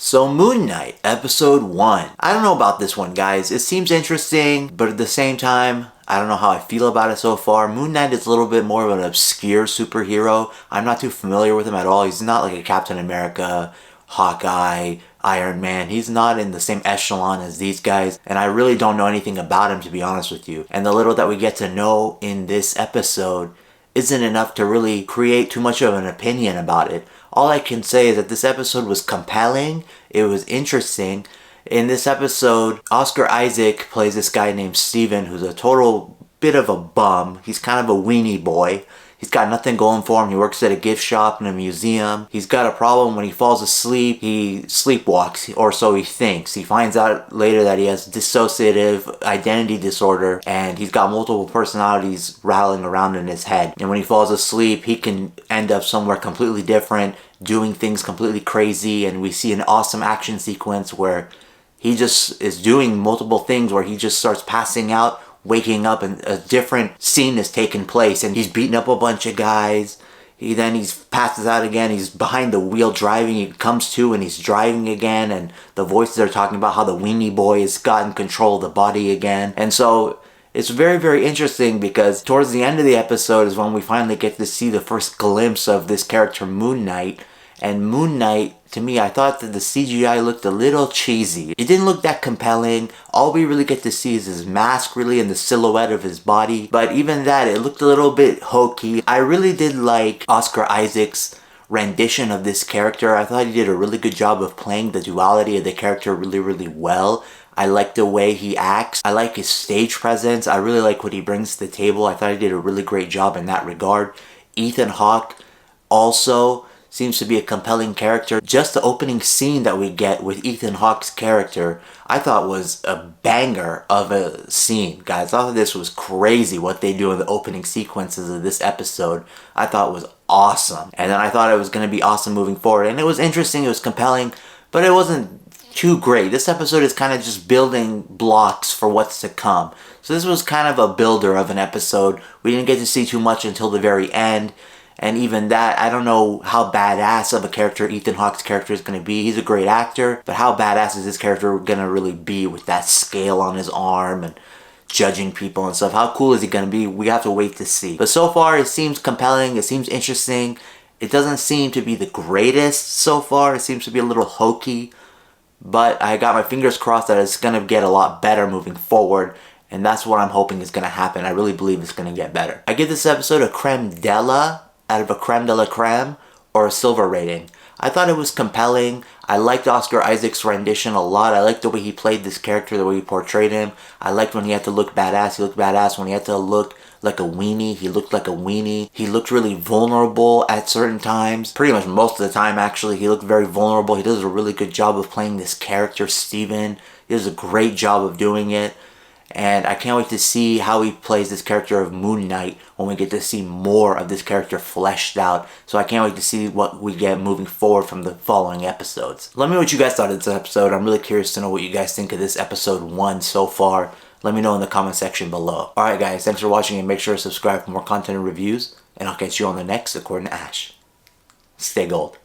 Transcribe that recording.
So Moon Knight, episode 1. I don't know about this one, guys. It seems interesting, but at the same time, I don't know how I feel about it so far. Moon Knight is a little bit more of an obscure superhero. I'm not too familiar with him at all. He's not like a Captain America, Hawkeye, Iron Man. He's not in the same echelon as these guys, and I really don't know anything about him, to be honest with you. And the little that we get to know in this episode isn't enough to really create too much of an opinion about it. All I can say is that this episode was compelling, it was interesting. In this episode, Oscar Isaac plays this guy named Steven, who's a total bit of a bum. He's kind of a weenie boy. He's got nothing going for him. He works at a gift shop and a museum. He's got a problem when he falls asleep. He sleepwalks, or so he thinks. He finds out later that he has dissociative identity disorder, and he's got multiple personalities rattling around in his head. And when he falls asleep, he can end up somewhere completely different, doing things completely crazy, and we see an awesome action sequence where he just is doing multiple things, where he just starts passing out, waking up, and a different scene is taking place, and he's beating up a bunch of guys. He passes out again. He's behind the wheel driving. He comes to and he's driving again, and the voices are talking about how the weenie boy has gotten control of the body again. And so it's very, very interesting, because towards the end of the episode is when we finally get to see the first glimpse of this character Moon Knight. And Moon Knight, to me, I thought that the CGI looked a little cheesy. It didn't look that compelling. All we really get to see is his mask, really, and the silhouette of his body. But even that, it looked a little bit hokey. I really did like Oscar Isaac's rendition of this character. I thought he did a really good job of playing the duality of the character really, really well. I like the way he acts. I like his stage presence. I really like what he brings to the table. I thought he did a really great job in that regard. Ethan Hawke also seems to be a compelling character. Just the opening scene that we get with Ethan Hawke's character, I thought was a banger of a scene, guys. I thought this was crazy what they do in the opening sequences of this episode. I thought it was awesome. And then I thought it was going to be awesome moving forward. And it was interesting, it was compelling, but it wasn't too great. This episode is kind of just building blocks for what's to come. So this was kind of a builder of an episode. We didn't get to see too much until the very end. And even that, I don't know how badass of a character Ethan Hawke's character is going to be. He's a great actor, but how badass is this character going to really be with that scale on his arm and judging people and stuff? How cool is he going to be? We have to wait to see. But so far, it seems compelling. It seems interesting. It doesn't seem to be the greatest so far. It seems to be a little hokey. But I got my fingers crossed that it's going to get a lot better moving forward. And that's what I'm hoping is going to happen. I really believe it's going to get better. I give this episode a creme de la out of a creme de la creme, or a silver rating. I thought it was compelling. I liked Oscar Isaac's rendition a lot. I liked the way he played this character, the way he portrayed him. I liked when he had to look badass. He looked badass. When he had to look like a weenie, he looked like a weenie. He looked really vulnerable at certain times. Pretty much most of the time, actually, he looked very vulnerable. He does a really good job of playing this character, Steven. He does a great job of doing it. And I can't wait to see how he plays this character of Moon Knight when we get to see more of this character fleshed out. So I can't wait to see what we get moving forward from the following episodes. Let me know what you guys thought of this episode. I'm really curious to know what you guys think of this episode 1 so far. Let me know in the comment section below. Alright guys, thanks for watching, and make sure to subscribe for more content and reviews. And I'll catch you on the next According to Ash. Stay gold.